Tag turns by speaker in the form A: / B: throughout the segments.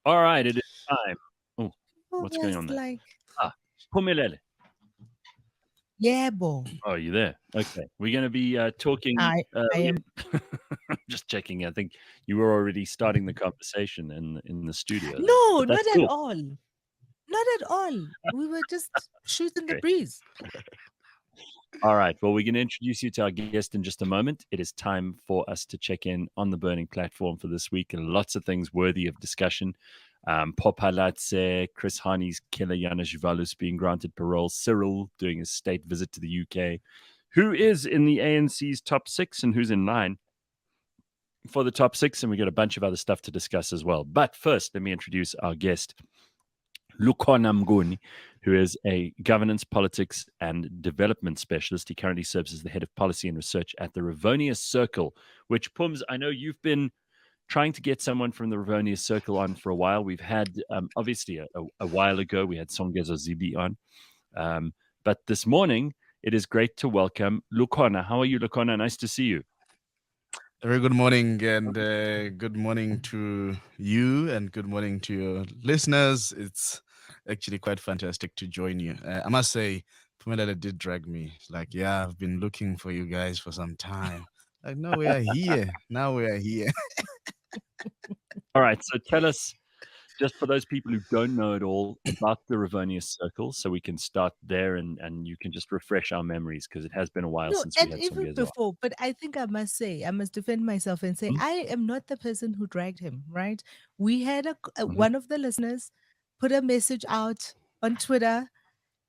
A: All right, it is time. Oh,
B: Who
A: what's going
B: was
A: on there?
B: like,
A: Ah, Pumelele.
B: Yebo.
A: Oh, you there? Okay. We're going to be talking.
B: I am.
A: Just checking. I think you were already starting the conversation in the studio there,
B: No,
A: but
B: not
A: that's
B: at
A: cool.
B: all. Not at all. We were just shooting the
A: Great.
B: breeze.
A: All right. Well, we're going to introduce you to our guest in just a moment. It is time for us to check in on the burning platform for this week. Lots of things worthy of discussion. Popalatse, Chris Hani's killer Janusz Valus being granted parole, Cyril doing his state visit to the UK. Who is in the ANC's top six and who's in line for the top six? And we got a bunch of other stuff to discuss as well. But first, let me introduce our guest. Lukhona Mnguni, who is a governance, politics, and development specialist. He currently serves as the head of policy and research at the Rivonia Circle, which, Pums, I know you've been trying to get someone from the Rivonia Circle on for a while. We've had, obviously, a while ago, we had Songezo Zibi on. But this morning, it is great to welcome Lukhona. How are you, Lukhona? Nice to see you.
C: Very good morning, and good morning to you, and good morning to your listeners. It's actually quite fantastic to join you. I must say, Pumela did drag me. Like, yeah, I've been looking for you guys for some time. Like, no, we are here. Now we are here.
A: All right, so tell us, just for those people who don't know at all about the Rivonia Circle, so we can start there and you can just refresh our memories because it has been a while
B: No,
A: since we
B: and
A: had
B: even
A: Songezo on.
B: before, but I think I must say, I must defend myself and say,
A: Mhm.
B: I am not the person who dragged him, right? We had
A: Mhm.
B: one of the listeners put a message out on Twitter,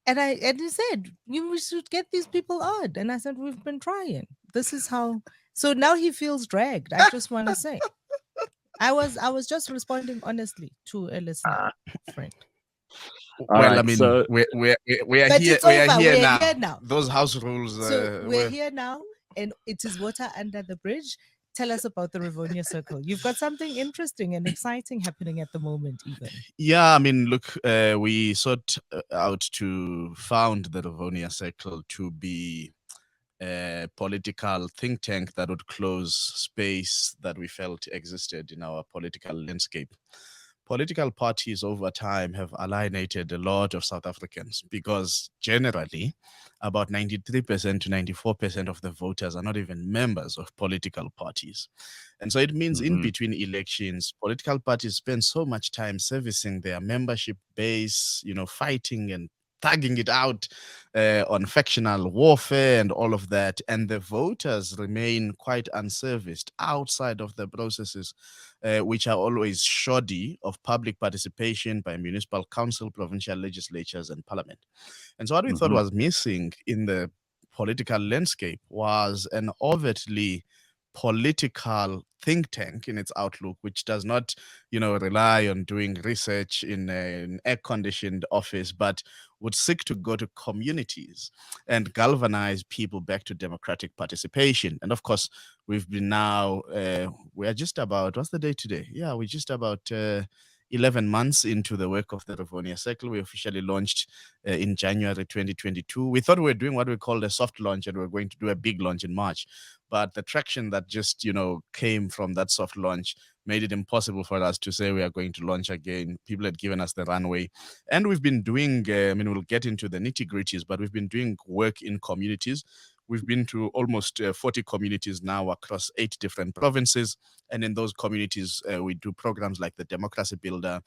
B: and he said, we should get these people on. And I said, we've been trying. This is how. So now he feels dragged. I just want to say. I was just responding honestly to a listener
A: Ah,
B: friend.
A: all
C: Well, I
A: right,
C: mean,
A: so
C: we are
B: But
C: here.
B: it's
C: We are
B: over.
C: here
B: We're
C: now.
B: here now.
C: Those house rules
B: So we're
C: were.
B: here now, and it is water under the bridge. Tell us about the Rivonia Circle. You've got something interesting and exciting happening at the moment, even.
C: Yeah, I mean, look, we sought out to found the Rivonia Circle to be a political think tank that would close space that we felt existed in our political landscape. Political parties over time have alienated a lot of South Africans because generally about 93% to 94% of the voters are not even members of political parties. And so it means in
A: mhm.
C: between elections, political parties spend so much time servicing their membership base, fighting and thugging it out on factional warfare and all of that. And the voters remain quite unserviced outside of the processes, which are always shoddy of public participation by municipal council, provincial legislatures, and parliament. And so, what we thought
A: Mhm.
C: was missing in the political landscape was an overtly political think tank in its outlook, which does not, rely on doing research in an air-conditioned office, but would seek to go to communities and galvanize people back to democratic participation. And of course, we've been now, we are just about, what's the day today? Yeah, we're just about 11 months into the work of the Rivonia Circle. We officially launched in January 2022. We thought we were doing what we called a soft launch and we are going to do a big launch in March. But the traction that just, came from that soft launch made it impossible for us to say we are going to launch again. People had given us the runway. And we've been doing, we'll get into the nitty gritties, but we've been doing work in communities. We've been to almost 40 communities now across 8 different provinces. And in those communities, we do programs like the Democracy Builder,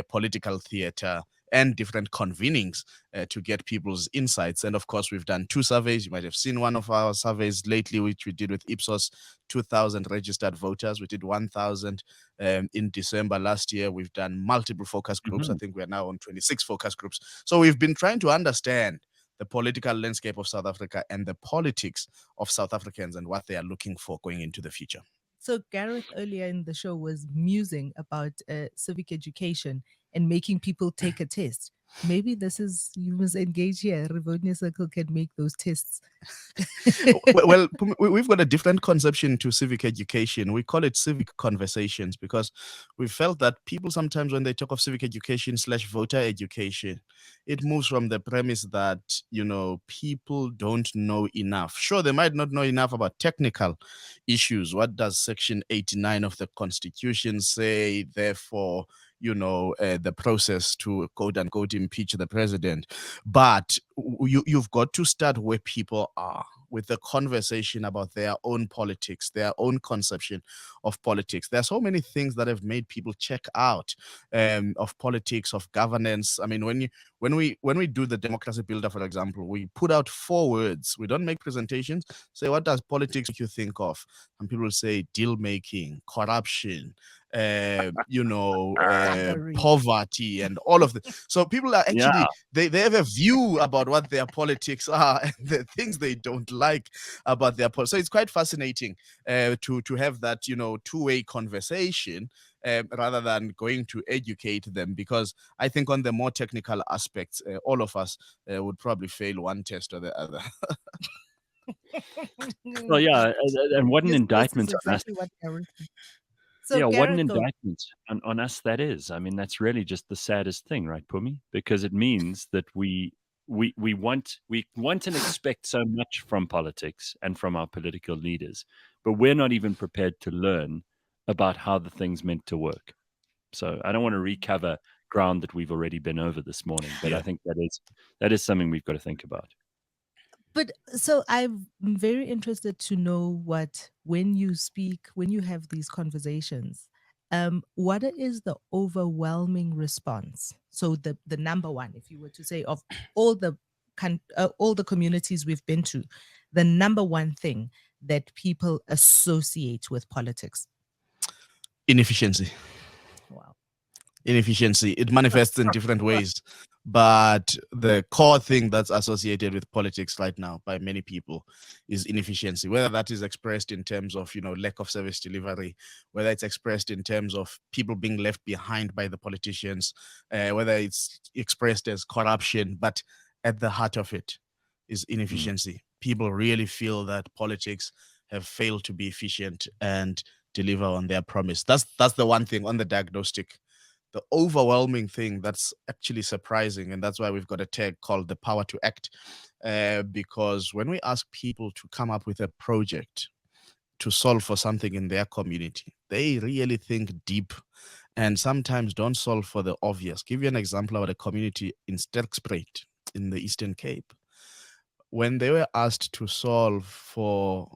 C: Political Theater, and different convenings to get people's insights. And of course, we've done 2 surveys. You might have seen one of our surveys lately, which we did with Ipsos, 2,000 registered voters. We did 1,000 in December last year. We've done multiple focus groups. I
A: Mhm.
C: think we're now on 26 focus groups. So we've been trying to understand the political landscape of South Africa and the politics of South Africans and what they are looking for going into the future.
B: So Gareth earlier in the show was musing about civic education and making people take a test. Maybe this is you must engage here. Rivonia Circle can make those tests.
C: Well, we've got a different conception to civic education. We call it civic conversations because we felt that people sometimes, when they talk of civic education slash voter education, it moves from the premise that, people don't know enough. Sure, they might not know enough about technical issues. What does Section 89 of the Constitution say? Therefore, the process to quote unquote impeach the president. But you've got to start where people are, with the conversation about their own politics, their own conception of politics. There are so many things that have made people check out of politics, of governance. I mean, when we do the democracy builder, for example, we put out 4 words. We don't make presentations. Say, what does politics make you think of? And people say deal making, corruption, poverty, and all of the. So people are actually they have a view about what their politics are and the things they don't like about their politics. So it's quite fascinating to have that two-way conversation rather than going to educate them, because I think on the more technical aspects, all of us would probably fail one test or the other.
A: Well, yeah, and what an
B: Yes,
A: indictment
B: this is
A: on us.
B: exactly what Gareth said. So
A: Yeah, what an
B: Gareth, go.
A: indictment on us that is. I mean, that's really just the saddest thing, right, Pumi? Because it means that we want and expect so much from politics and from our political leaders, but we're not even prepared to learn about how the thing's meant to work. So I don't want to recover ground that we've already been over this morning, but I think that is something we've got to think about.
B: But so I'm very interested to know what, when you speak, when you have these conversations, what is the overwhelming response? So the number one, if you were to say, of all the communities we've been to, the number one thing that people associate with politics.
C: Inefficiency.
B: Wow.
C: Inefficiency. It manifests in different ways, but the core thing that's associated with politics right now by many people is inefficiency, whether that is expressed in terms of lack of service delivery, whether it's expressed in terms of people being left behind by the politicians, whether it's expressed as corruption. But at the heart of it is inefficiency. People really feel that politics have failed to be efficient and deliver on their promise. That's the one thing on the diagnostic. The overwhelming thing that's actually surprising, and that's why we've got a tag called the power to act, because when we ask people to come up with a project to solve for something in their community, they really think deep and sometimes don't solve for the obvious. Give you an example about a community in Sterkspruit in the Eastern Cape. When they were asked to solve for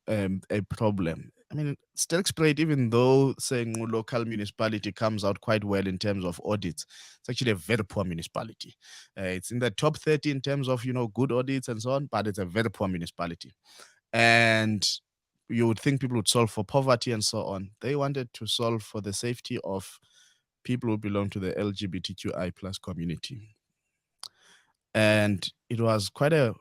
C: a problem, I mean, Sterkspruit, even though saying local municipality comes out quite well in terms of audits, it's actually a very poor municipality. It's in the top 30 in terms of good audits and so on, but it's a very poor municipality. And you would think people would solve for poverty and so on. They wanted to solve for the safety of people who belong to the LGBTQI plus community. And it was quite a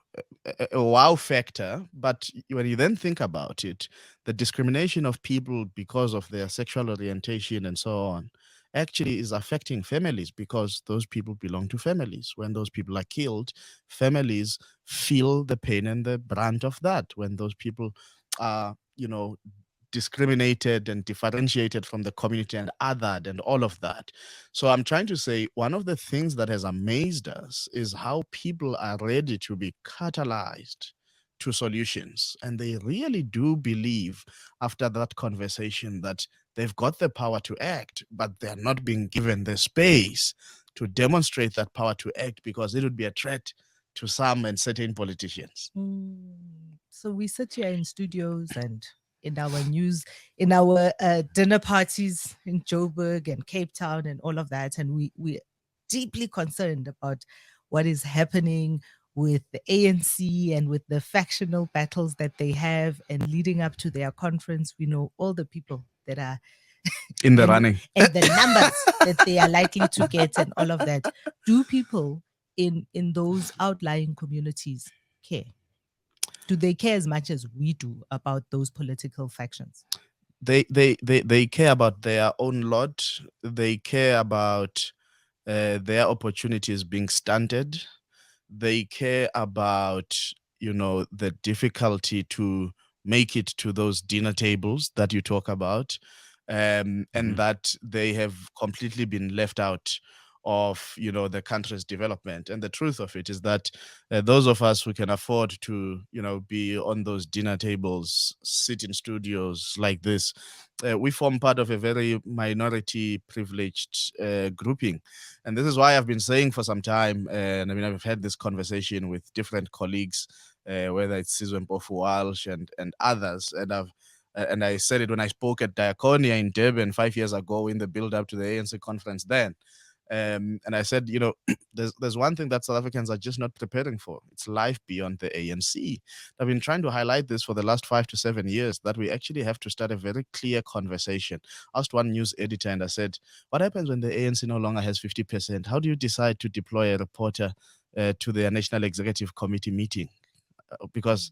C: wow factor. But when you then think about it, the discrimination of people because of their sexual orientation and so on actually is affecting families, because those people belong to families. When those people are killed, families feel the pain and the brunt of that. When those people are, discriminated and differentiated from the community and othered and all of that. So I'm trying to say, one of the things that has amazed us is how people are ready to be catalyzed to solutions. And they really do believe after that conversation that they've got the power to act, but they're not being given the space to demonstrate that power to act, because it would be a threat to some and certain politicians.
B: So we sit here in studios and in our news, in our dinner parties in Joburg and Cape Town and all of that, and we're deeply concerned about what is happening with the ANC and with the factional battles that they have, and leading up to their conference, we know all the people that are
C: in the running
B: and the numbers that they are likely to get and all of that. Do people in those outlying communities care? Do they care as much as we do about those political factions?
C: They care about their own lot. They care about their opportunities being stunted. They care about the difficulty to make it to those dinner tables that you talk about, and that they have completely been left out of the country's development. And the truth of it is that those of us who can afford to be on those dinner tables, sit in studios like this, we form part of a very minority privileged grouping. And this is why I've been saying for some time, and I mean, I've had this conversation with different colleagues, whether it's Sizwe Mpofu Walsh and others, and I said it when I spoke at Diaconia in Durban 5 years ago in the build up to the ANC conference then. And I said, there's one thing that South Africans are just not preparing for. It's life beyond the ANC. I've been trying to highlight this for the last 5 to 7 years, that we actually have to start a very clear conversation. I asked one news editor and I said, what happens when the ANC no longer has 50%? How do you decide to deploy a reporter to the National Executive Committee meeting? Because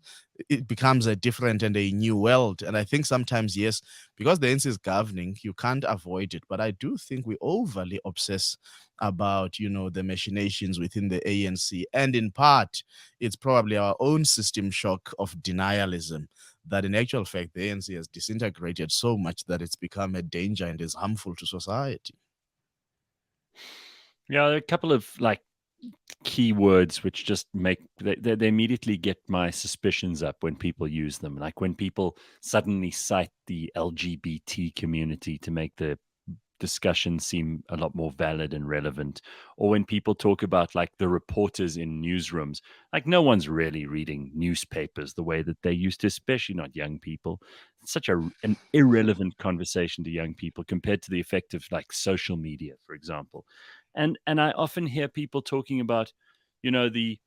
C: it becomes a different and a new world. And I think sometimes, yes, because the ANC is governing, you can't avoid it. But I do think we overly obsess about, the machinations within the ANC. And in part, it's probably our own system shock of denialism that in actual fact, the ANC has disintegrated so much that it's become a danger and is harmful to society.
A: Yeah, a couple of keywords which just make they immediately get my suspicions up when people use them, like when people suddenly cite the LGBT community to make the discussion seem a lot more valid and relevant, or when people talk about the reporters in newsrooms, no one's really reading newspapers the way that they used to, especially not young people. It's such an irrelevant conversation to young people compared to the effect of social media, for example. And I often hear people talking about the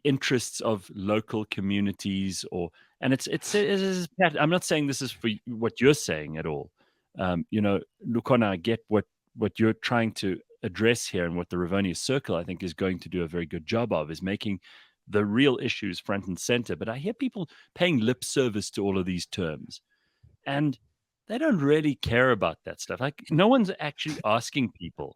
A: interests of local communities, and I'm not saying this is for what you're saying at all. Lukhona, I get what you're trying to address here, and what the Rivonia Circle, I think, is going to do a very good job of, is making the real issues front and center. But I hear people paying lip service to all of these terms, and they don't really care about that stuff. No one's actually asking people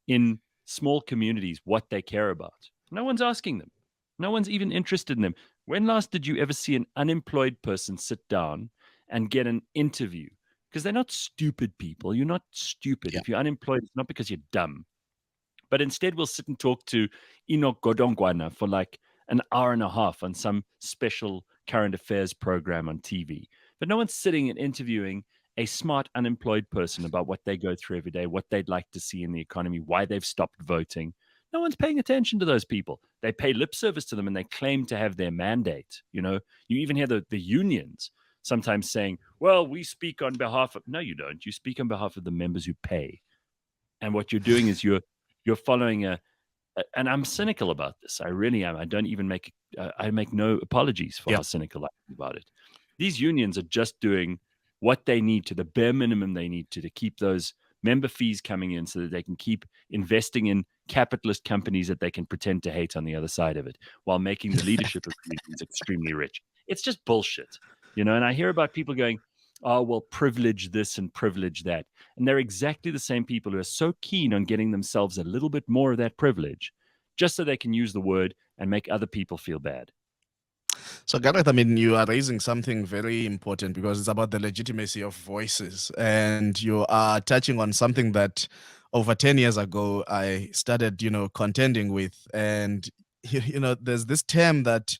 A: in small communities what they care about. No one's asking them. No one's even interested in them. When last did you ever see an unemployed person sit down and get an interview? Because they're not stupid people. You're not stupid.
C: Yeah.
A: If you're unemployed, it's not because you're dumb. But instead, we'll sit and talk to Enoch Godongwana for an hour and a half on some special current affairs program on TV. But no one's sitting and interviewing a smart unemployed person about what they go through every day, what they'd like to see in the economy, why they've stopped voting. No one's paying attention to those people. They pay lip service to them and they claim to have their mandate. You even hear the unions sometimes saying, well, we speak on behalf of... No, you don't. You speak on behalf of the members who pay. And what you're doing is you're following and I'm cynical about this. I really am. I don't even I make no apologies for how cynical I am about it. These unions are just doing what they need to, the bare minimum they need to keep those member fees coming in so that they can keep investing in capitalist companies that they can pretend to hate on the other side of it, while making the leadership of the unions extremely rich. It's just bullshit, and I hear about people going, oh, well, privilege this and privilege that. And they're exactly the same people who are so keen on getting themselves a little bit more of that privilege, just so they can use the word and make other people feel bad.
C: So, Gareth, I mean, you are raising something very important, because it's about the legitimacy of voices. And you are touching on something that over 10 years ago, I started, contending with. And, there's this term that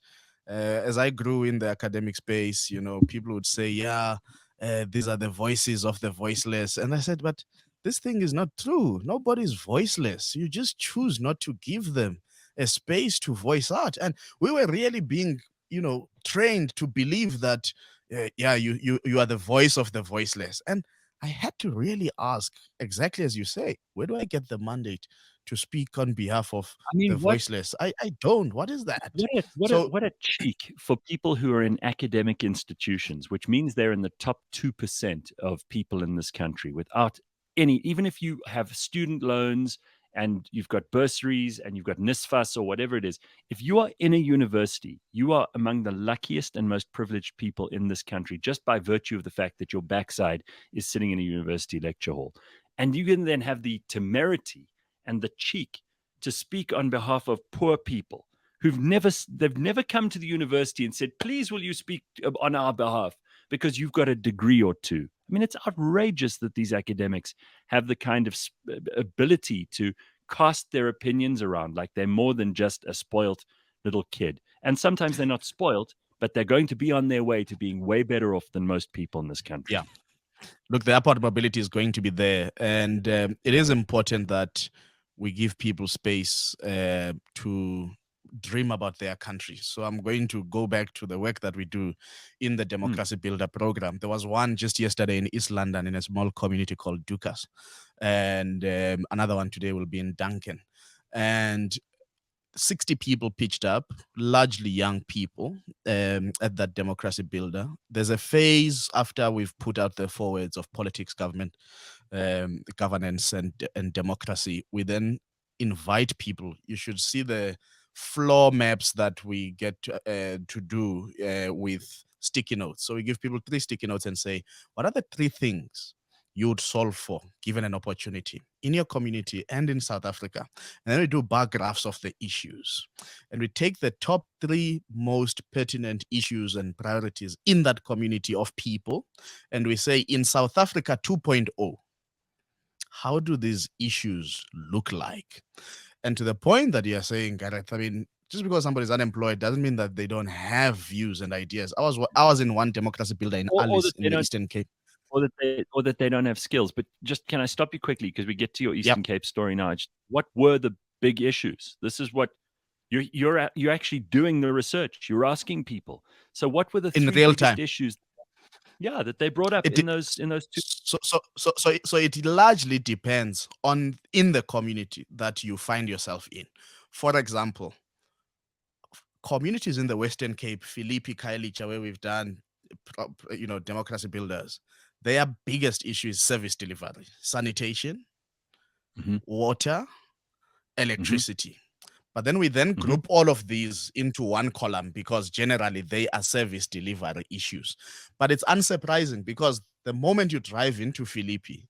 C: as I grew in the academic space, people would say, these are the voices of the voiceless. And I said, but this thing is not true. Nobody's voiceless. You just choose not to give them a space to voice out. And we were really being trained to believe that you are the voice of the voiceless. And I had to really ask, exactly as you say, where do I get the mandate to speak on behalf of the voiceless? I don't. What is that?
A: What a cheek for people who are in academic institutions, which means they're in the top 2% of people in this country, without even if you have student loans and you've got bursaries and you've got NSFAS or whatever it is, if you are in a university, you are among the luckiest and most privileged people in this country, just by virtue of the fact that your backside is sitting in a university lecture hall. And you can then have the temerity and the cheek to speak on behalf of poor people they've never come to the university and said, please, will you speak on our behalf because you've got a degree or two. I mean, it's outrageous that these academics have the kind of ability to cast their opinions around like they're more than just a spoiled little kid. And sometimes they're not spoiled, but they're going to be on their way to being way better off than most people in this country.
C: Yeah. Look, the upward mobility is going to be there. And it is important that we give people space to dream about their country. So I'm going to go back to the work that we do in the Democracy Builder program. There was one just yesterday in East London in a small community called Dukas. And another one today will be in Duncan. And 60 people pitched up, largely young people, at that Democracy Builder. There's a phase after we've put out the 4 words of politics, government, governance, and democracy. We then invite people. You should see the floor maps that we get to do with sticky notes. So we give people 3 sticky notes and say, what are the 3 things you would solve for given an opportunity in your community and in South Africa? And then we do bar graphs of the issues. And we take the top 3 most pertinent issues and priorities in that community of people. And we say, in South Africa 2.0, how do these issues look like? And to the point that you're saying, Gareth, I mean, just because somebody's unemployed doesn't mean that they don't have views and ideas. I was in one Democracy Builder in Alice in the Eastern Cape.
A: Or that they don't have skills. But just, can I stop you quickly, because we get to your Eastern Cape story now. What were the big issues? This is what you're actually doing the research. You're asking people. So what were the 3 biggest issues? Yeah, that they brought up in those 2.
C: So it largely depends on in the community that you find yourself in. For example, communities in the Western Cape, Philippi, Khayelitsha, where we've done Democracy Builders, their biggest issue is service delivery, sanitation, water, electricity. But then we group all of these into one column because generally they are service delivery issues. But it's unsurprising because the moment you drive into Philippi,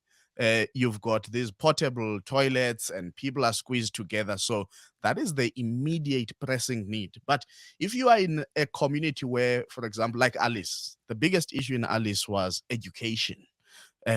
C: you've got these portable toilets and people are squeezed together. So that is the immediate pressing need. But if you are in a community where, for example, like Alice, the biggest issue in Alice was education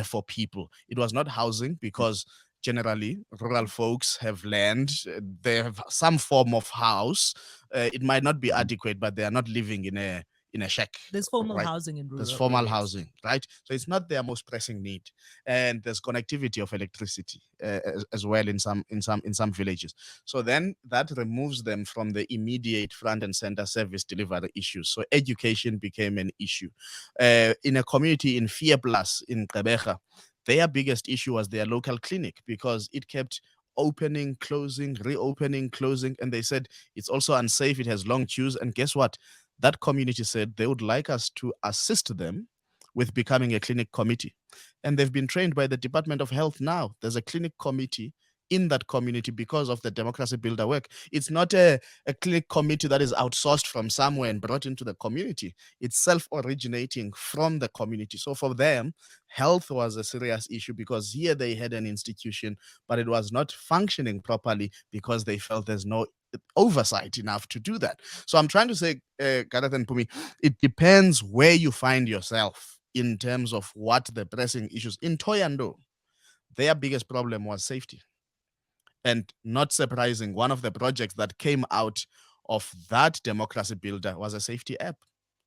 C: for people. It was not housing because generally rural folks have land, they have some form of house. It might not be adequate, but they are not living in a shack.
B: There's formal housing in rural
C: There's formal housing, right? So it's not their most pressing need. And there's connectivity of electricity as well in some villages. So then that removes them from the immediate front and center service delivery issues. So education became an issue. In a community in Vierplas in Gqeberha, their biggest issue was their local clinic because it kept opening, closing, reopening, closing. And they said it's also unsafe. It has long queues. And guess what? That community said they would like us to assist them with becoming a clinic committee. And they've been trained by the Department of Health now. There's a clinic committee in that community because of the Democracy Builder work. It's not a clinic committee that is outsourced from somewhere and brought into the community. It's self-originating from the community. So for them, health was a serious issue because here they had an institution, but it was not functioning properly because they felt there's no oversight enough to do that. So I'm trying to say, Gareth and Pumi, it depends where you find yourself in terms of what the pressing issues. In Thohoyandou, their biggest problem was safety. And not surprising, one of the projects that came out of that Democracy Builder was a safety app.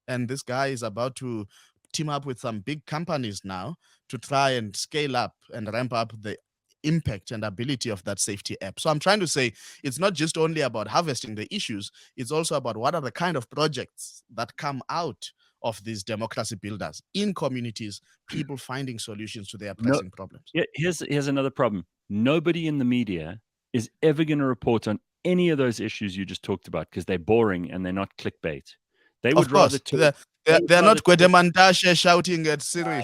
C: And this guy is about to team up with some big companies now to try and scale up and ramp up the impact and ability of that safety app. So I'm trying to say it's not just only about harvesting the issues, it's also about what are the kind of projects that come out of these Democracy Builders in communities, people finding solutions to their pressing problems.
A: Yeah, here's another problem. Nobody in the media is ever going to report on any of those issues you just talked about because they're boring and they're not clickbait. They would rather
C: they're not Gwedemantashe shouting at Cyril.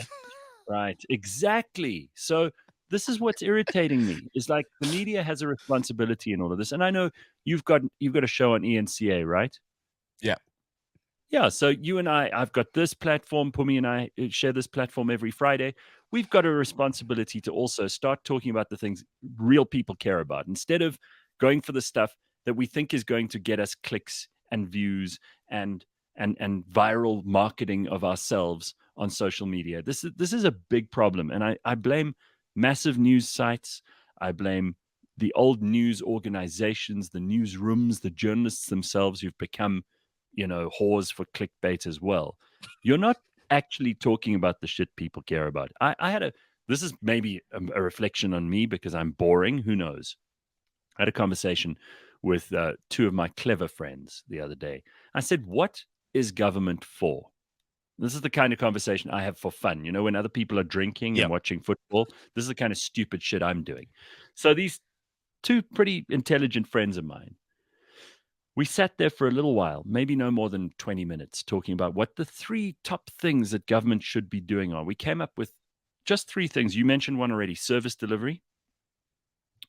A: Right, exactly. So this is what's irritating me. Is like the media has a responsibility in all of this, and I know you've got a show on ENCA, right? Yeah, so you and I've got this platform. Pumi and I share this platform every Friday. We've got a responsibility to also start talking about the things real people care about instead of going for the stuff that we think is going to get us clicks and views and viral marketing of ourselves on social media. This is a big problem, and I blame massive news sites. I blame the old news organizations, the newsrooms, the journalists themselves who've become, whores for clickbait as well. You're not actually talking about the shit people care about. This is maybe a reflection on me because I'm boring. Who knows? I had a conversation with two of my clever friends the other day. I said, what is government for? This is the kind of conversation I have for fun. When other people are drinking
C: Yeah.
A: and watching football, this is the kind of stupid shit I'm doing. So these two pretty intelligent friends of mine, we sat there for a little while, maybe no more than 20 minutes, talking about what the three top things that government should be doing are. We came up with just three things. You mentioned one already, service delivery.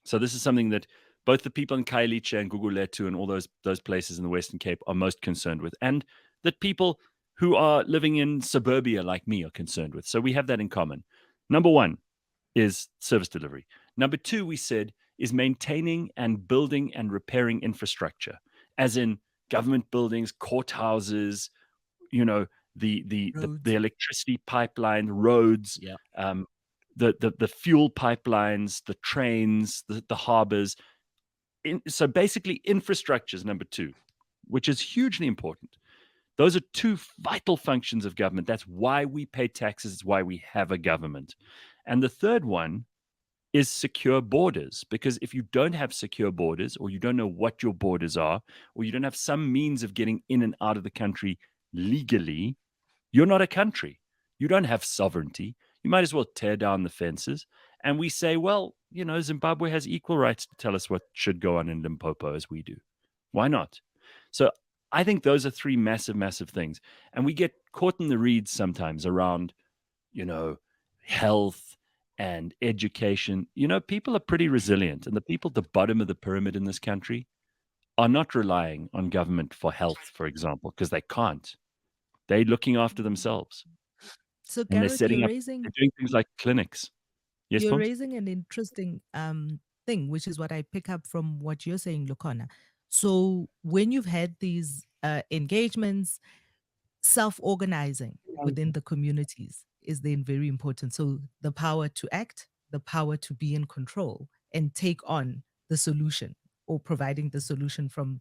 A: So this is something that both the people in Khayelitsha and Gugulethu and all those places in the Western Cape are most concerned with, and that people who are living in suburbia like me are concerned with. So we have that in common. Number one is service delivery. Number two, we said, is maintaining and building and repairing infrastructure, as in government buildings, courthouses, the electricity pipeline, roads,
C: Yeah.
A: the fuel pipelines, the trains, the harbors. So basically, infrastructure is number two, which is hugely important. Those are two vital functions of government. That's why we pay taxes. It's why we have a government. And the third one is secure borders, because if you don't have secure borders, or you don't know what your borders are, or you don't have some means of getting in and out of the country legally, you're not a country. You don't have sovereignty. You might as well tear down the fences. And we say, well, Zimbabwe has equal rights to tell us what should go on in Limpopo as we do. Why not? So I think those are three massive, massive things. And we get caught in the reeds sometimes around, health and education. People are pretty resilient. And the people at the bottom of the pyramid in this country are not relying on government for health, for example, because they can't. They're looking after themselves.
B: So
A: And they're
B: Gareth,
A: setting up, they're doing things like clinics. Yes,
B: you're
A: Pumps?
B: raising an interesting thing, which is what I pick up from what you're saying, Lukhona. So when you've had these engagements, self-organizing within the communities is then very important. So the power to act, the power to be in control and take on the solution or providing the solution from.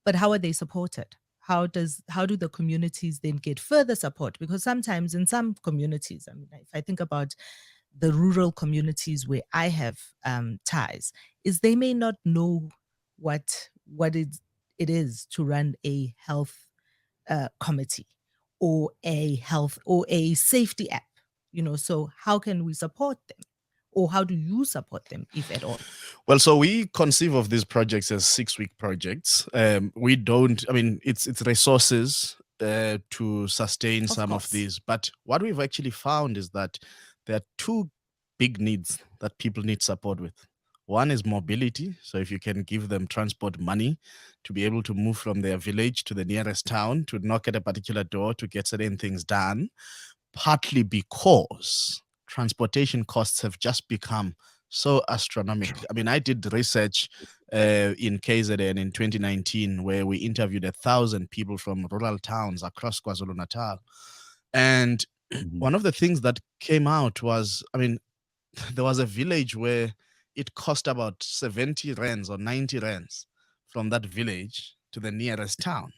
B: But how are they supported? How do the communities then get further support? Because sometimes in some communities, I mean, if I think about the rural communities where I have ties, is they may not know what it is to run a health committee or a health or a safety app. So how can we support them, or how do you support them, if at all?
C: Well, so we conceive of these projects as 6-week projects. We don't, I mean, it's resources to sustain
B: Of
C: some of
B: course.
C: these. But what we've actually found is that there are two big needs that people need support with. One is mobility. So if you can give them transport money to be able to move from their village to the nearest town, to knock at a particular door to get certain things done, partly because transportation costs have just become so astronomical. I mean, I did research in KZN in 2019 where we interviewed 1,000 people from rural towns across KwaZulu-Natal. And one of the things that came out was, I mean, there was a village where it cost about 70 rands or 90 rands from that village to the nearest town.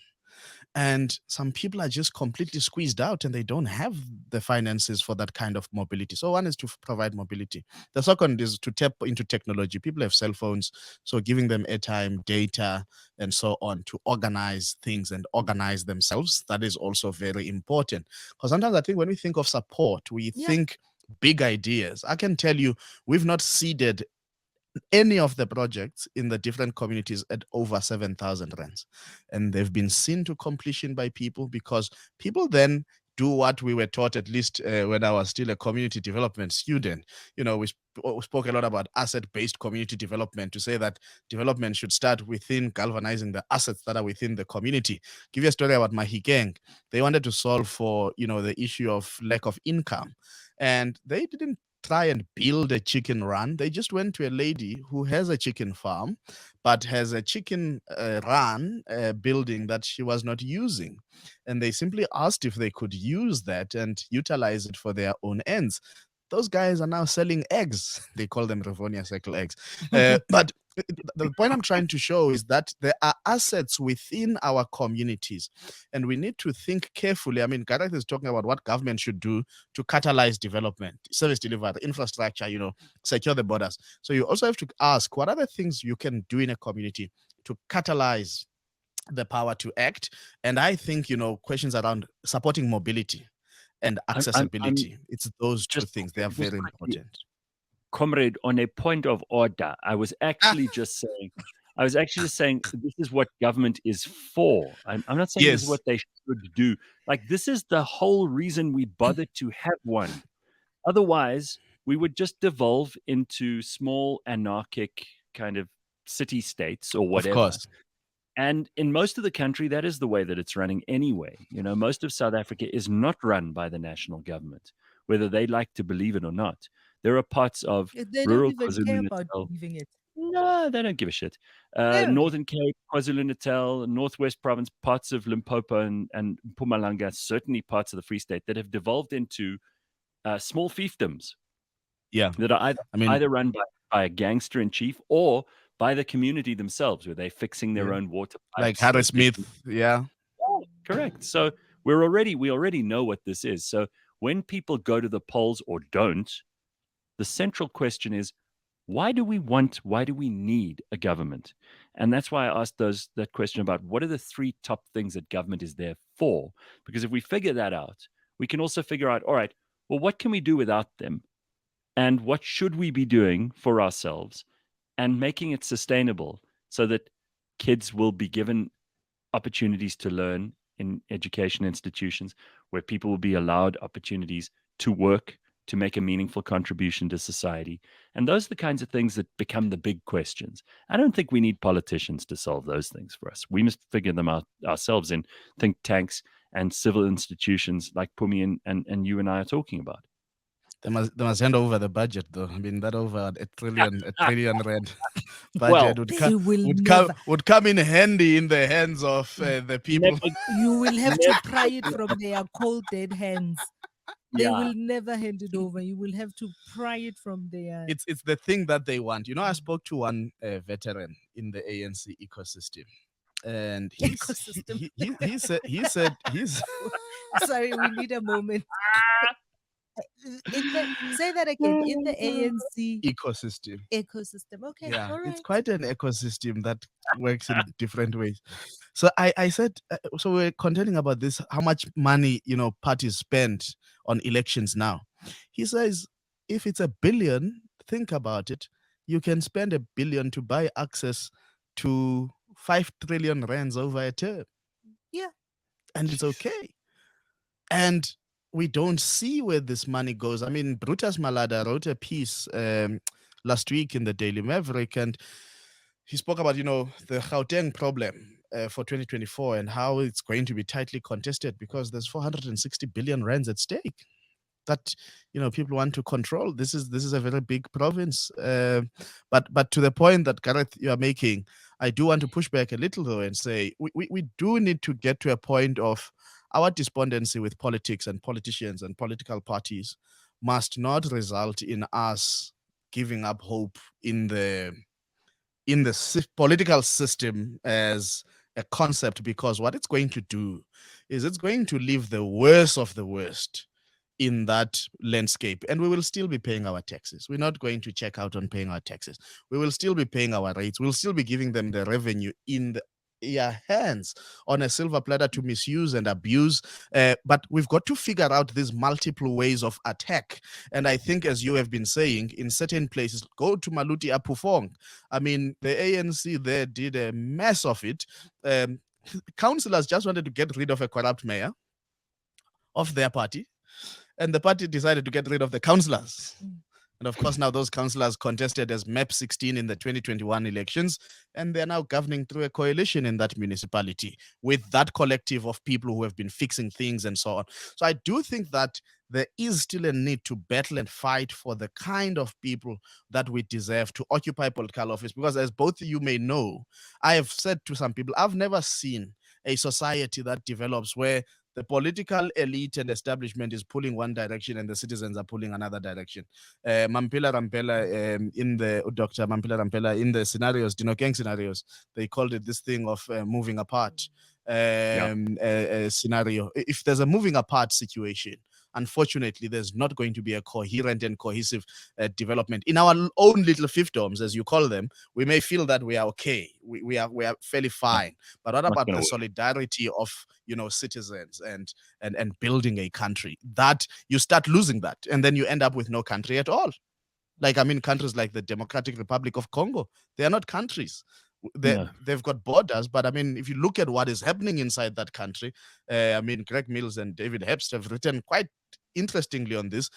C: And some people are just completely squeezed out and they don't have the finances for that kind of mobility. So one is to provide mobility. The second is to tap into technology. People have cell phones, so giving them airtime, data, and so on to organize things and organize themselves. That is also very important. Because sometimes I think when we think of support, we think big ideas. I can tell you, we've not seeded any of the projects in the different communities at over 7,000 rands. And they've been seen to completion by people, because people then do what we were taught, at least when I was still a community development student. We spoke a lot about asset-based community development, to say that development should start within galvanizing the assets that are within the community. Give you a story about Mahikeng. They wanted to solve for, the issue of lack of income. And they didn't try and build a chicken run. They just went to a lady who has a chicken farm, but has a chicken run building that she was not using. And they simply asked if they could use that and utilize it for their own ends. those guys are now selling eggs. They call them Rivonia Circle eggs. But the point I'm trying to show is that there are assets within our communities, and we need to think carefully. I mean, Gareth is talking about what government should do to catalyze development, service delivery, infrastructure, secure the borders. So you also have to ask, what are the things you can do in a community to catalyze the power to act? And I think, questions around supporting mobility and accessibility, it's those two things. They are very important.
A: Comrade, on a point of order, I was actually just saying this is what government is for. I'm not saying this is what they should do. Like, this is the whole reason we bothered to have one. Otherwise, we would just devolve into small anarchic kind of city states or whatever.
C: Of course.
A: And in most of the country, that is the way that it's running anyway. Most of South Africa is not run by the national government, whether they like to believe it or not. There are parts of
B: They
A: rural
B: don't even care about
A: KwaZulu-Natal.
B: believing it.
A: No, they don't give a shit. Northern Cape, KwaZulu-Natal, Northwest Province, parts of Limpopo and Mpumalanga, certainly parts of the Free State that have devolved into small fiefdoms.
C: Yeah,
A: that are either run by a gangster in chief or by the community themselves, where they're fixing their own water pipes.
C: Like Harry Smith, yeah.
A: Correct. So we already know what this is. So when people go to the polls or don't, the central question is, why do we need a government? And that's why I asked that question about what are the 3 top things that government is there for? Because if we figure that out, we can also figure out, all right, well, what can we do without them? And what should we be doing for ourselves and making it sustainable so that kids will be given opportunities to learn in education institutions, where people will be allowed opportunities to work, to make a meaningful contribution to society. And those are the kinds of things that become the big questions. I don't think we need politicians to solve those things for us. We must figure them out ourselves in think tanks and civil institutions like Pumi and you and I are talking about.
C: They must hand over the budget, though. I mean, that over a trillion rand budget would come in handy in the hands of the people.
B: You will have to pry it from their cold dead hands. They will never hand it over. You will have to pry it from their.
C: It's the thing that they want. I spoke to one veteran in the ANC ecosystem, and he said he's.
B: Sorry, we need a moment. Say that again. In the ANC
C: ecosystem.
B: Okay.
C: Yeah,
B: all right.
C: It's quite an ecosystem that works in different ways. So I said, so we're contending about this, how much money, parties spend on elections now. He says, if it's 1 billion, think about it. You can spend 1 billion to buy access to 5 trillion rands over a term.
B: Yeah.
C: And it's okay. And we don't see where this money goes. I mean, Brutus Malada wrote a piece last week in the Daily Maverick, and he spoke about, the Gauteng problem for 2024 and how it's going to be tightly contested because there's 460 billion rands at stake that, people want to control. This is a very big province. But to the point that, Gareth, you are making, I do want to push back a little, though, and say we do need to get to a point of our despondency with politics and politicians and political parties must not result in us giving up hope in the political system as a concept, because what it's going to do is it's going to leave the worst of the worst in that landscape, and we will still be paying our taxes. We're not going to check out on paying our taxes. We will still be paying our rates. We'll still be giving them the revenue in their hands on a silver platter to misuse and abuse. But we've got to figure out these multiple ways of attack. And I think, as you have been saying, in certain places, go to Maluti Apufong. I mean, the ANC there did a mess of it. Councillors just wanted to get rid of a corrupt mayor of their party, and the party decided to get rid of the councillors. And of course, now those councillors contested as MAP 16 in the 2021 elections, and they're now governing through a coalition in that municipality with that collective of people who have been fixing things and so on. So I do think that there is still a need to battle and fight for the kind of people that we deserve to occupy political office, because as both of you may know, I have said to some people, I've never seen a society that develops where The political elite and establishment is pulling one direction and the citizens are pulling another direction. Dr. Mampila Rampela, in the scenarios, Dinokeng scenarios, they called it this thing of moving apart scenario. If there's a moving apart situation, unfortunately, there's not going to be a coherent and cohesive development. In our own little fiefdoms, as you call them, we may feel that we are okay. We are fairly fine. But what about the solidarity of citizens and building a country? That you start losing that, and then you end up with no country at all. Like, I mean, countries like the Democratic Republic of Congo, they are not countries. They've got borders, but I mean, if you look at what is happening inside that country, I mean, Greg Mills and David Hepst have written quite interestingly on this.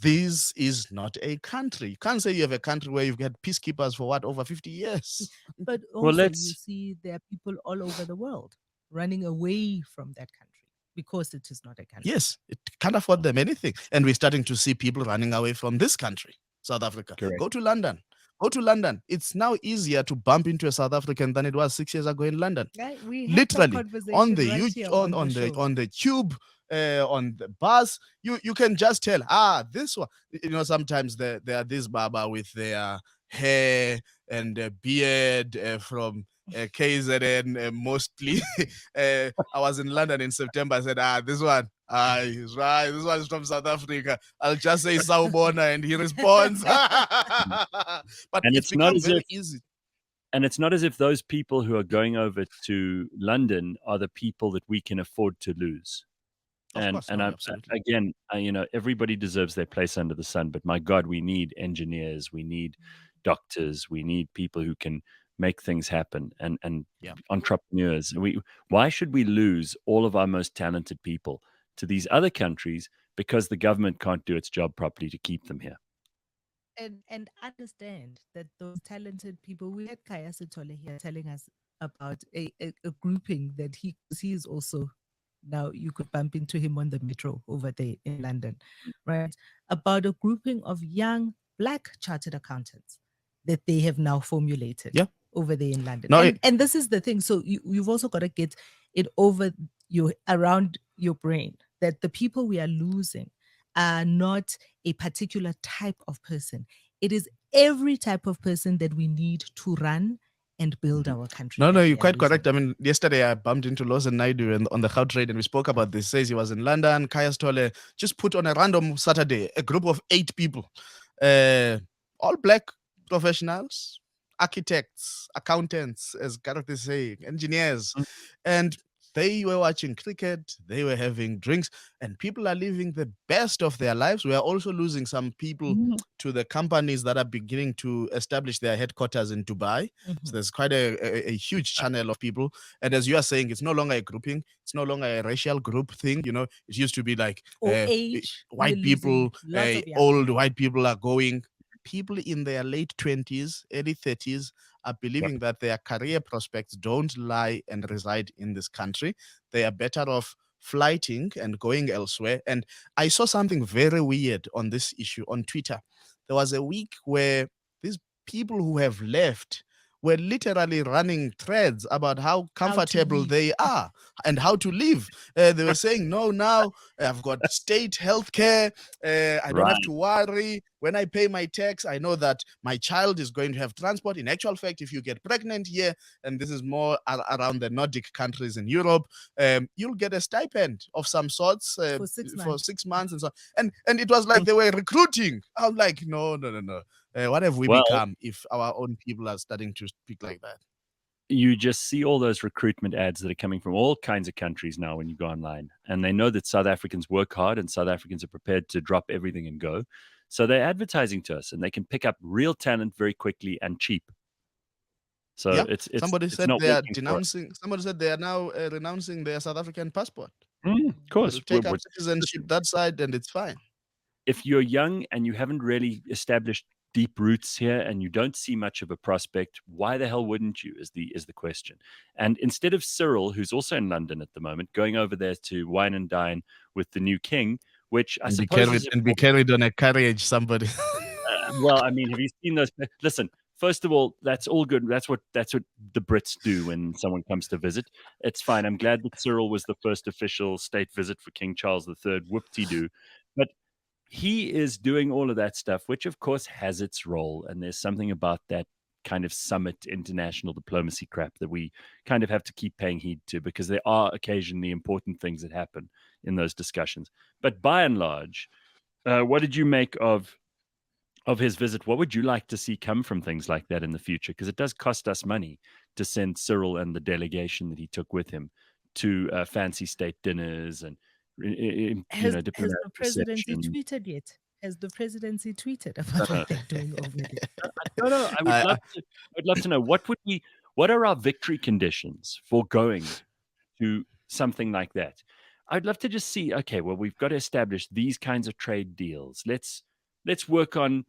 C: This is not a country. You can't say you have a country where you've had peacekeepers for over 50 years.
B: But also, you see there are people all over the world running away from that country because it is not a country.
C: Yes, it can't afford them anything. And we're starting to see people running away from this country, South Africa.
A: Correct.
C: Go to London. Go to London. It's now easier to bump into a South African than it was 6 years ago in London.
B: We
C: literally on the on the tube, on the bus, you can just tell, this one. Sometimes there are these baba with their hair and beard from KZN mostly. I was in London in September. I said, this one. He's right. This one is from South Africa. I'll just say Sawubona and he responds. But it's not very easy.
A: And it's not as if those people who are going over to London are the people that we can afford to lose. Again, everybody deserves their place under the sun. But my God, we need engineers, we need doctors, we need people who can make things happen, and entrepreneurs. Why should we lose all of our most talented people to these other countries because the government can't do its job properly to keep them here?
B: And understand that those talented people, we had Kaya Sitole here telling us about a grouping that he is also, now you could bump into him on the metro over there in London, right? About a grouping of young Black chartered accountants that they have now formulated over there in London. And this is the thing. So you've also got to get it around your brain that the people we are losing are not a particular type of person. It is every type of person that we need to run and build our country.
C: No, you're quite correct. I mean, yesterday I bumped into Lozen Naidu on the Gautrade and we spoke about this. Says he was in London. Kaya Stole just put on a random Saturday a group of 8 people, all Black professionals, architects, accountants, as Gareth is saying, engineers, and they were watching cricket, they were having drinks, and people are living the best of their lives. We are also losing some people to the companies that are beginning to establish their headquarters in Dubai. So there's quite a huge channel of people. And as you are saying, it's no longer a grouping. It's no longer a racial group thing. It used to be like
B: age,
C: white people, old white people are going. People in their late 20s, early 30s are believing that their career prospects don't lie and reside in this country. They are better off flighting and going elsewhere. And I saw something very weird on this issue on Twitter. There was a week where these people who have left were literally running threads about how comfortable they are and how to live. They were saying, no, now I've got state health care. I don't have to worry. When I pay my tax, I know that my child is going to have transport. In actual fact, if you get pregnant here, and this is more around the Nordic countries in Europe, you'll get a stipend of some sorts for 6 months and so on. And it was like they were recruiting. I'm like, no. What have we become if our own people are starting to speak like that?
A: You just see all those recruitment ads that are coming from all kinds of countries now when you go online. And they know that South Africans work hard and South Africans are prepared to drop everything and go. So they're advertising to us and they can pick up real talent very quickly and cheap. So it's
C: somebody said they are denouncing. Somebody said they are now renouncing their South African passport.
A: Of course.
C: Take up citizenship that side and it's fine.
A: If you're young and you haven't really established deep roots here and you don't see much of a prospect, why the hell wouldn't you is the question. And instead of Cyril, who's also in London at the moment, going over there to wine and dine with the new king, which I suppose
C: be carried on a carriage, somebody.
A: Well, I mean, have you seen those? Listen, first of all, that's all good. That's what the Brits do when someone comes to visit. It's fine. I'm glad that Cyril was the first official state visit for King Charles III. Whoop-de-doo. But he is doing all of that stuff, which of course has its role. And there's something about that kind of summit international diplomacy crap that we kind of have to keep paying heed to, because there are occasionally important things that happen in those discussions. But by and large, what did you make of his visit? What would you like to see come from things like that in the future? Because it does cost us money to send Cyril and the delegation that he took with him to fancy state dinners and
B: Has
A: diplomatic
B: the presidency
A: reception.
B: tweeted yet? Has the presidency tweeted about what they're doing over there?
A: No. I'd love to know what are our victory conditions for going to something like that. I'd love to just see, okay, well, we've got to establish these kinds of trade deals. Let's work on,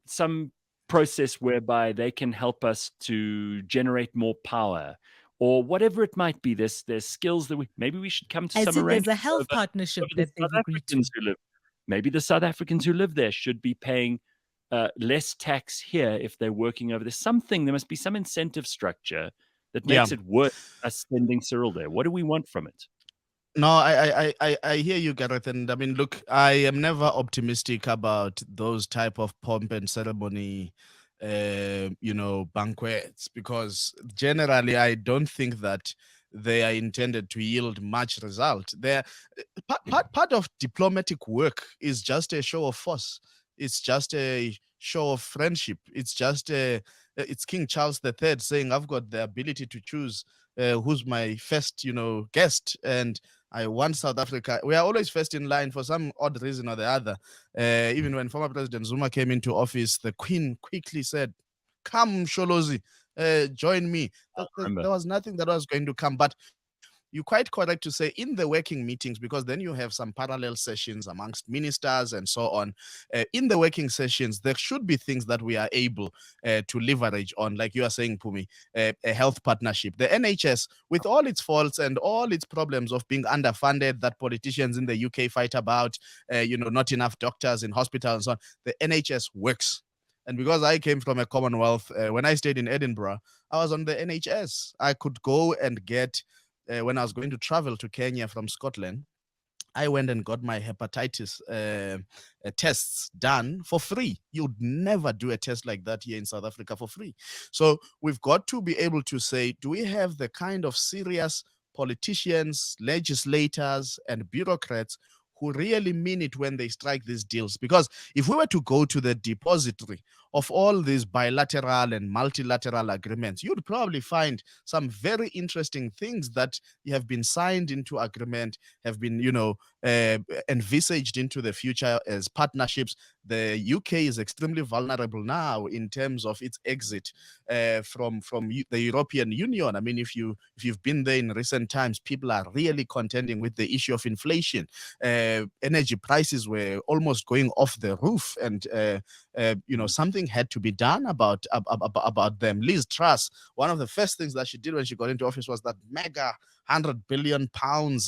A: some process whereby they can help us to generate more power, or whatever it might be. There's skills that we should come to
B: I
A: some
B: see there's a
A: arrangement
B: health
A: over
B: partnership
A: the
B: that they've
A: South
B: agreed to.
A: Africans who live. Maybe the South Africans who live there should be paying less tax here if they're working over there. There must be some incentive structure that
C: Yeah.
A: makes it worth us sending Cyril there. What do we want from it?
C: No, I hear you, Gareth. And I mean, look, I am never optimistic about those type of pomp and ceremony, banquets, because generally I don't think that they are intended to yield much result. They're part of diplomatic work is just a show of force. It's just a show of friendship. It's King Charles III saying, "I've got the ability to choose who's my first, guest, and I want South Africa." We are always first in line for some odd reason or the other. Even when former President Zuma came into office, the Queen quickly said, "Come, Sholozi, join me." There was nothing that was going to come, but you're quite correct to say in the working meetings, because then you have some parallel sessions amongst ministers and so on. In the working sessions, there should be things that we are able to leverage on, like you are saying, Pumi, a health partnership. The NHS, with all its faults and all its problems of being underfunded that politicians in the UK fight about, not enough doctors in hospitals and so on, the NHS works. And because I came from a Commonwealth, when I stayed in Edinburgh, I was on the NHS. I could go and get, when I was going to travel to Kenya from Scotland, I went and got my hepatitis tests done for free. You'd never do a test like that here in South Africa for free. So we've got to be able to say, do we have the kind of serious politicians, legislators, and bureaucrats who really mean it when they strike these deals? Because if we were to go to the depository of all these bilateral and multilateral agreements, you'd probably find some very interesting things that have been signed into agreement, have been, envisaged into the future as partnerships. The UK is extremely vulnerable now in terms of its exit from the European Union. I mean, if you've been there in recent times, people are really contending with the issue of inflation. Energy prices were almost going off the roof, and something had to be done about them. Liz Truss, one of the first things that she did when she got into office was that mega £100 billion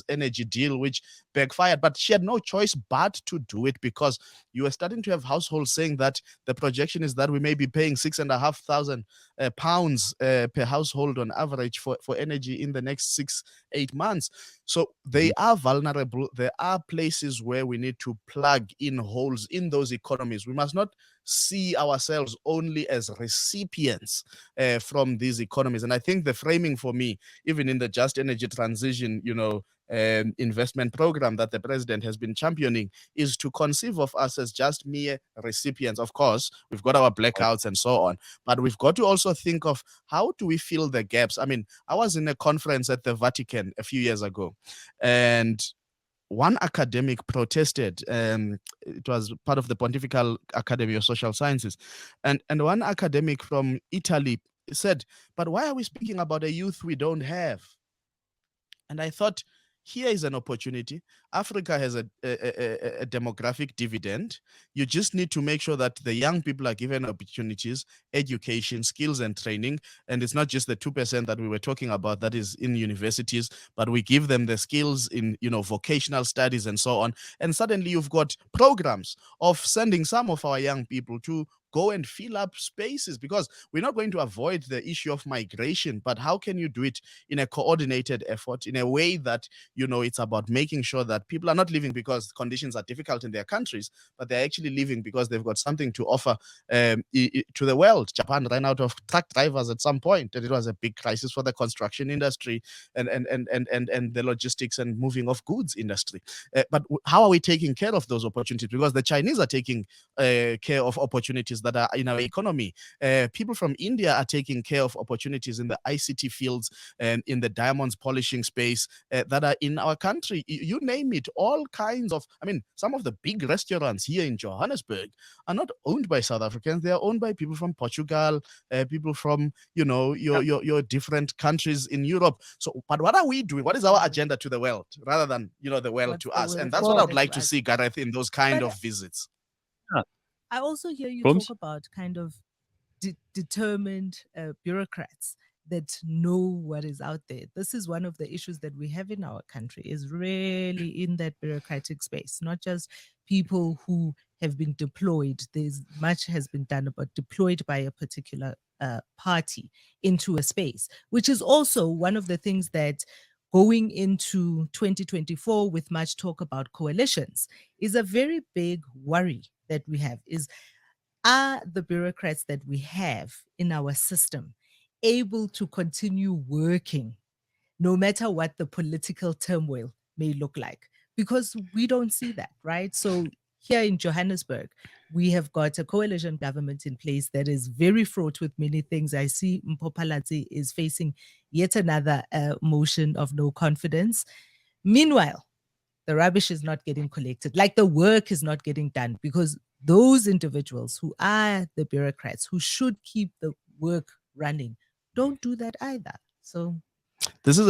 C: energy deal, which backfired. But she had no choice but to do it, because you were starting to have households saying that the projection is that we may be paying £6,500 per household on average for energy in the next 6-8 months. So they are vulnerable. There are places where we need to plug in holes in those economies. We must not see ourselves only as recipients from these economies. And I think the framing for me, even in the Just Energy Transition, investment program that the president has been championing, is to conceive of us as just mere recipients. Of course, we've got our blackouts and so on, but we've got to also think of how do we fill the gaps. I mean, I was in a conference at the Vatican a few years ago, and one academic protested. It was part of the Pontifical Academy of Social Sciences, and one academic from Italy said, "But why are we speaking about a youth we don't have?" And I thought, here is an opportunity. Africa has a demographic dividend. You just need to make sure that the young people are given opportunities, education, skills, and training. And it's not just the 2% that we were talking about that is in universities, but we give them the skills in, vocational studies and so on. And suddenly you've got programs of sending some of our young people to go and fill up spaces, because we're not going to avoid the issue of migration, but how can you do it in a coordinated effort, in a way that, it's about making sure that people are not living because conditions are difficult in their countries, but they're actually living because they've got something to offer to the world. Japan ran out of truck drivers at some point, and it was a big crisis for the construction industry and the logistics and moving of goods industry. But how are we taking care of those opportunities? Because the Chinese are taking care of opportunities that are in our economy. People from India are taking care of opportunities in the ICT fields and in the diamonds polishing space that are in our country. You name it, all kinds of, some of the big restaurants here in Johannesburg are not owned by South Africans. They are owned by people from Portugal, people from, your different countries in Europe. So, but what are we doing? What is our agenda to the world rather than, the world
B: What's
C: to
B: the
C: us?
B: world
C: And that's what I would
B: to
C: like to
B: us?
C: see, Gareth, in those kind
B: But
C: of visits.
B: I also hear you
A: Booms?
B: talk about kind of determined bureaucrats that know what is out there. This is one of the issues that we have in our country, is really in that bureaucratic space, not just people who have been deployed. There's much has been done about deployed by a particular party into a space, which is also one of the things that going into 2024 with much talk about coalitions is a very big worry that we have, is are the bureaucrats that we have in our system able to continue working no matter what the political turmoil may look like? Because we don't see that, right? So here in Johannesburg, we have got a coalition government in place that is very fraught with many things. I see Mpopalatsi is facing yet another motion of no confidence. Meanwhile, the rubbish is not getting collected, like the work is not getting done, because those individuals who are the bureaucrats who should keep the work running don't do that either. So
C: this is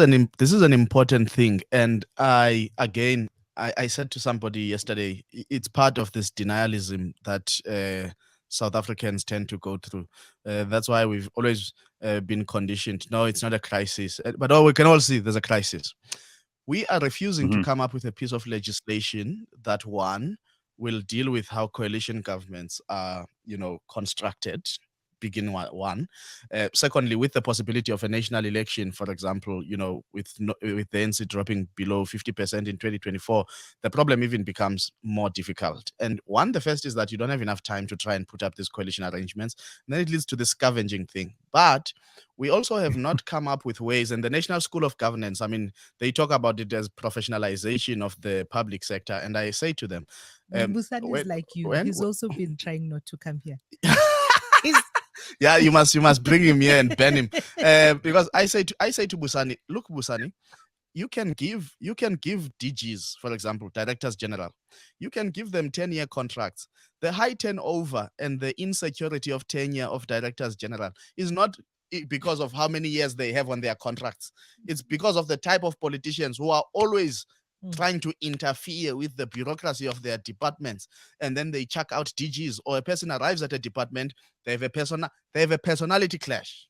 C: an important thing, and I said to somebody yesterday, it's part of this denialism that South Africans tend to go through. That's why we've always been conditioned. No, it's not a crisis, but we can all see there's a crisis. We are refusing to come up with a piece of legislation that, one, will deal with how coalition governments are, constructed. Begin one. Secondly, with the possibility of a national election, for example, with the ANC dropping below 50% in 2024, the problem even becomes more difficult. And one, the first is that you don't have enough time to try and put up these coalition arrangements. And then it leads to the scavenging thing. But we also have not come up with ways, and the National School of Governance, they talk about it as professionalization of the public sector. And I say to them,
B: Busani is like you. He's also been trying not to come here.
C: Yeah, you must bring him here and ban him. Because I say to Busani, look, Busani, you can give DGs, for example, directors general, you can give them 10-year contracts. The high turnover and the insecurity of tenure of directors general is not because of how many years they have on their contracts. It's because of the type of politicians who are always trying to interfere with the bureaucracy of their departments, and then they chuck out DGs, or a person arrives at a department, they have a personality clash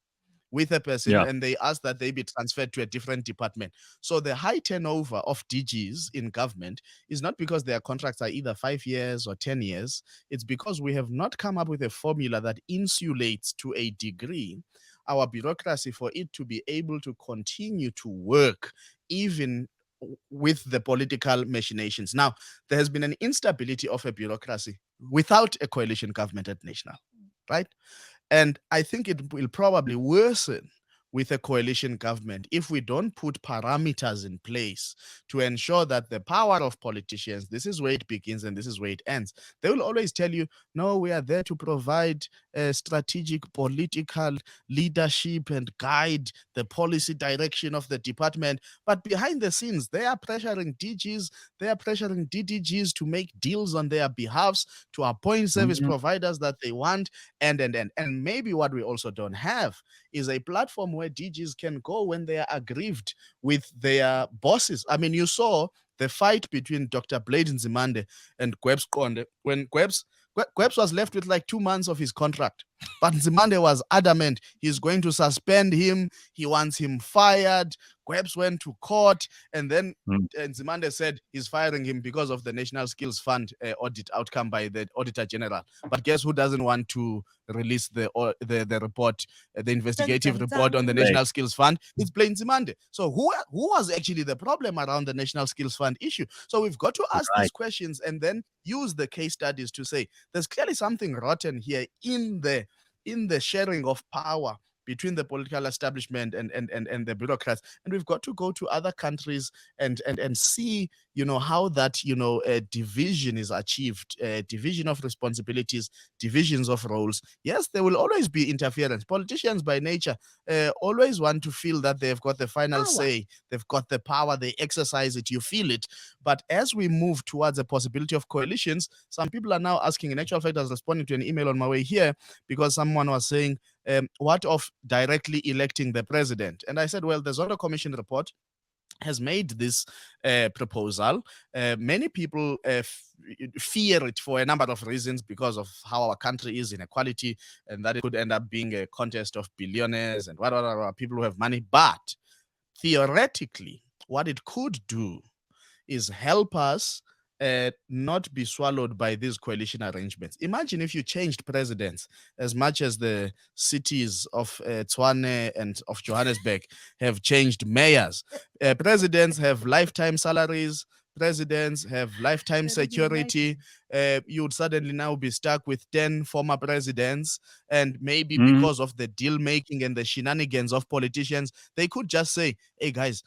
C: with a person, and they ask that they be transferred to a different department. So the high turnover of DGs in government is not because their contracts are either 5 years or 10 years. It's because we have not come up with a formula that insulates to a degree our bureaucracy for it to be able to continue to work even with the political machinations. Now, there has been an instability of a bureaucracy without a coalition government at national, right? And I think it will probably worsen with a coalition government if we don't put parameters in place to ensure that the power of politicians, this is where it begins and this is where it ends. They will always tell you, no, we are there to provide strategic political leadership and guide the policy direction of the department. But behind the scenes, they are pressuring DGs, they are pressuring DDGs to make deals on their behalves, to appoint service providers that they want. And maybe what we also don't have is a platform where DGs can go when they are aggrieved with their bosses. You saw the fight between Dr. Blade Nzimande and Gwebs Konde when Gwebs was left with like 2 months of his contract. But Nzimande was adamant he's going to suspend him. He wants him fired. Gwebs went to court, and then
A: Mm.
C: Nzimande said he's firing him because of the National Skills Fund audit outcome by the Auditor General. But guess who doesn't want to release the report, the investigative report on the
A: Right.
C: National Skills Fund? It's plain Nzimande. So who was actually the problem around the National Skills Fund issue? So we've got to ask these questions and then use the case studies to say there's clearly something rotten here in the sharing of power between the political establishment and the bureaucrats. And we've got to go to other countries and see, how that, division is achieved, division of responsibilities, divisions of roles. Yes, there will always be interference. Politicians by nature always want to feel that they've got the final say, they've got the power, they exercise it, you feel it. But as we move towards a possibility of coalitions, some people are now asking, in actual fact, I was responding to an email on my way here because someone was saying, what of directly electing the president? And I said, well, the Zondo Commission report has made this proposal. Many people fear it for a number of reasons because of how our country is, inequality, and that it could end up being a contest of billionaires and what people who have money. But theoretically, what it could do is help us not be swallowed by these coalition arrangements. Imagine if you changed presidents as much as the cities of Tshwane and of Johannesburg have changed mayors. Presidents have lifetime salaries. Presidents have lifetime security. You would suddenly now be stuck with 10 former presidents, and maybe because of the deal making and the shenanigans of politicians, they could just say, hey guys,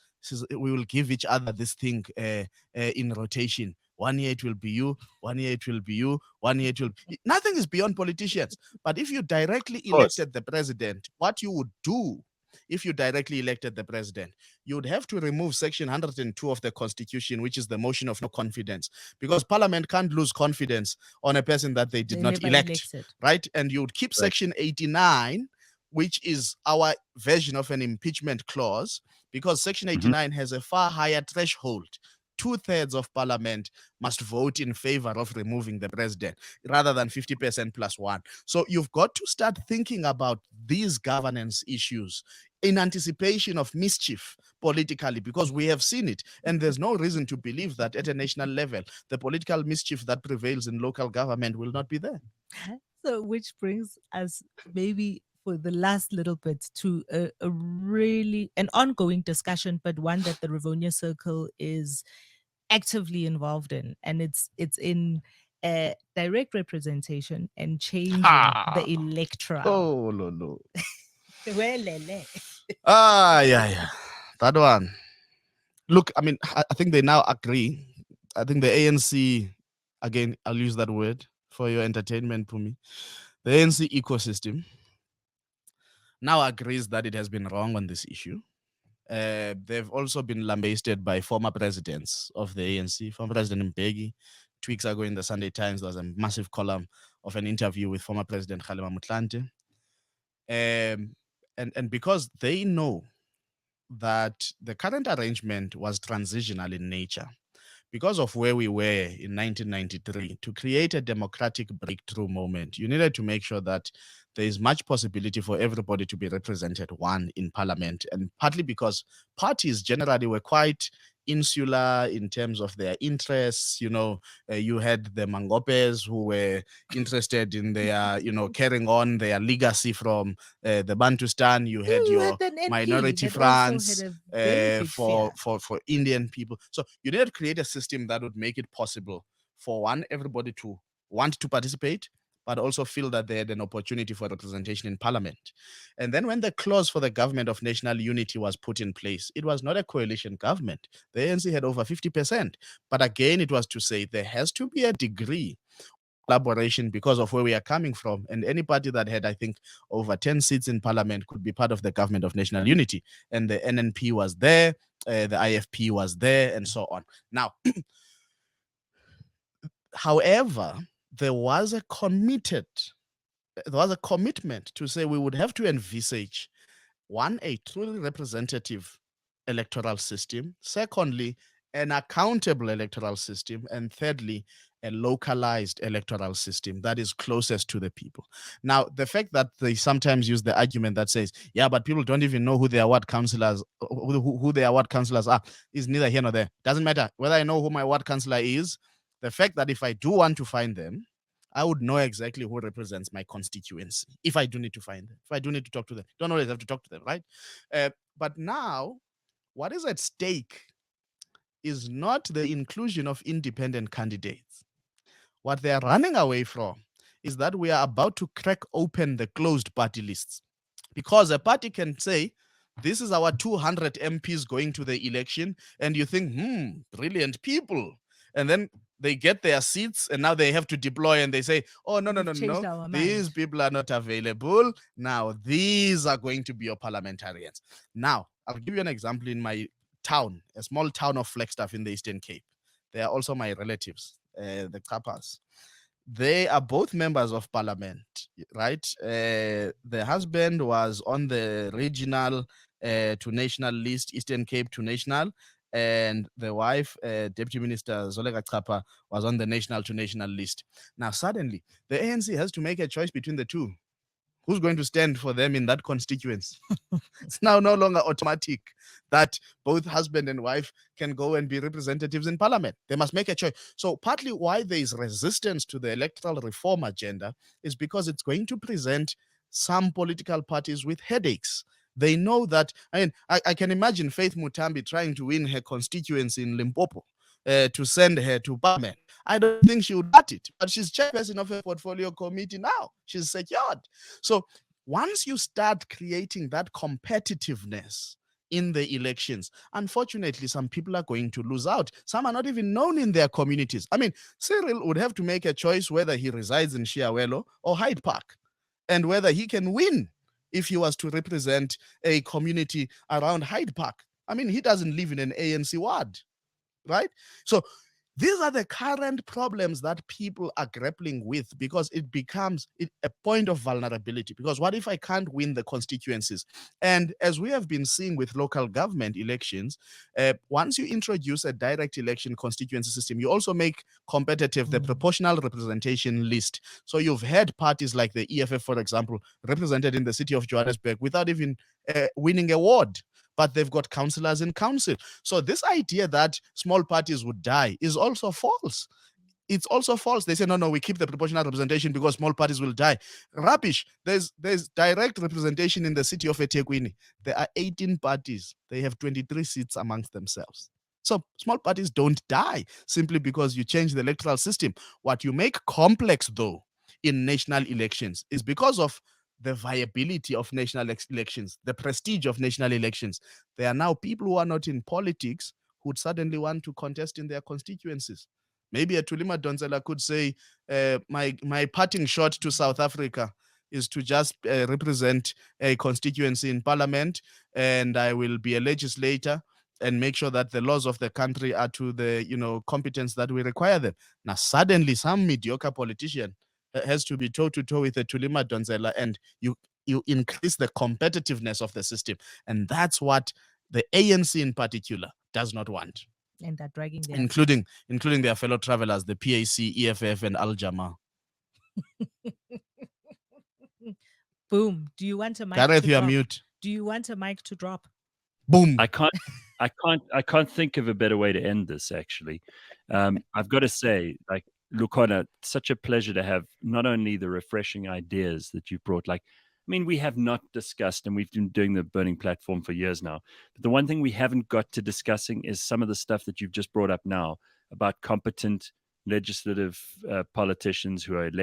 C: we will give each other this thing in rotation. 1 year it will be you, 1 year it will be you, 1 year it will be... Nothing is beyond politicians. But if you directly elected the president, what you would do if you directly elected the president, you would have to remove Section 102 of the Constitution, which is the motion of no confidence, because Parliament can't lose confidence on a person that they did not elect, right? And you would keep Section 89, which is our version of an impeachment clause, because Section 89 has a far higher threshold. 2/3 of Parliament must vote in favor of removing the president rather than 50% plus one. So you've got to start thinking about these governance issues in anticipation of mischief politically, because we have seen it. And there's no reason to believe that at a national level, the political mischief that prevails in local government will not be there.
B: So, which brings us maybe for the last little bit to a really an ongoing discussion, but one that the Rivonia Circle is actively involved in, and it's in direct representation and changing the electoral.
C: Oh, no.
B: Yeah.
C: That one. Look, I mean, I think they now agree. I think the ANC, again, I'll use that word for your entertainment, Pumi. The ANC ecosystem now agrees that it has been wrong on this issue. They've also been lambasted by former presidents of the ANC. Former President Mbeki, 2 weeks ago in the Sunday Times, there was a massive column of an interview with former President Kgalema Motlanthe. And because they know that the current arrangement was transitional in nature, because of where we were in 1993, to create a democratic breakthrough moment, you needed to make sure that there is much possibility for everybody to be represented, one, in parliament, and partly because parties generally were quite insular in terms of their interests. You had the Mangopes who were interested in their, carrying on their legacy from the Bantustan. You had your Minority France for Indian people. So you needed to create a system that would make it possible for, one, everybody to want to participate, but also feel that they had an opportunity for representation in parliament. And then when the clause for the government of national unity was put in place, it was not a coalition government. The ANC had over 50%. But again, it was to say there has to be a degree of collaboration because of where we are coming from. And any party that had, I think, over 10 seats in parliament could be part of the government of national unity. And the NNP was there, the IFP was there, and so on. Now, however, there was a commitment to say we would have to envisage, one, a truly representative electoral system, secondly, an accountable electoral system, and thirdly, a localized electoral system that is closest to the people. Now, the fact that they sometimes use the argument that says, yeah, but people don't even know who their ward councillors, who their ward councillors are, is neither here nor there. Doesn't matter whether I know who my ward councillor is. The fact that if I do want to find them, I would know exactly who represents my constituency if I do need to find them, if I do need to talk to them. Don't always have to talk to them, right? But now, what is at stake is not the inclusion of independent candidates. What they are running away from is that we are about to crack open the closed party lists. Because a party can say, this is our 200 MPs going to the election, and you think, brilliant people. And then they get their seats and now they have to deploy and they say, oh, no. These people are not available. Now, these are going to be your parliamentarians. Now, I'll give you an example in my town, a small town of Flagstaff in the Eastern Cape. They are also my relatives, the Kapas. They are both members of parliament, right? The husband was on the regional to national list, Eastern Cape to national, and the wife, Deputy Minister Zoleka Chapa, was on the national to national list. Now, suddenly, the ANC has to make a choice between the two. Who's going to stand for them in that constituency? It's now no longer automatic that both husband and wife can go and be representatives in parliament. They must make a choice. So partly why there is resistance to the electoral reform agenda is because it's going to present some political parties with headaches. They know that, I can imagine Faith Mutambi trying to win her constituency in Limpopo to send her to parliament. I don't think she would get it, but she's chairperson of her portfolio committee now. She's secured. So once you start creating that competitiveness in the elections, unfortunately, some people are going to lose out. Some are not even known in their communities. Cyril would have to make a choice whether he resides in Shiawelo or Hyde Park, and whether he can win if he was to represent a community around Hyde Park. He doesn't live in an ANC ward, right? So these are the current problems that people are grappling with, because it becomes a point of vulnerability. Because what if I can't win the constituencies? And as we have been seeing with local government elections, once you introduce a direct election constituency system, you also make competitive the proportional representation list. So you've had parties like the EFF, for example, represented in the city of Johannesburg without even winning a ward, but they've got councillors in council. So this idea that small parties would die is also false. It's also false. They say, no, we keep the proportional representation because small parties will die. Rubbish. There's direct representation in the city of eThekwini. There are 18 parties. They have 23 seats amongst themselves. So small parties don't die simply because you change the electoral system. What you make complex, though, in national elections is because of the viability of national elections, the prestige of national elections. There are now people who are not in politics who would suddenly want to contest in their constituencies. Maybe a Tulima Donzela could say, my parting shot to South Africa is to just represent a constituency in parliament, and I will be a legislator and make sure that the laws of the country are to the competence that we require them. Now, suddenly, some mediocre politician has to be toe-to-toe with a Tulima Donzela, and you increase the competitiveness of the system. And that's what the ANC in particular does not want.
B: And they're dragging their
C: including their fellow travelers, the PAC, EFF, and Al Jama.
B: Boom. Do you want a mic
C: Gareth,
B: to
C: you are
B: drop?
C: mute.
B: Do you want a mic to drop?
C: Boom.
A: I can't think of a better way to end this, actually. I've got to say, Lukhona, such a pleasure to have not only the refreshing ideas that you brought, we have not discussed, and we've been doing the Burning Platform for years now, but the one thing we haven't got to discussing is some of the stuff that you've just brought up now about competent legislative politicians who are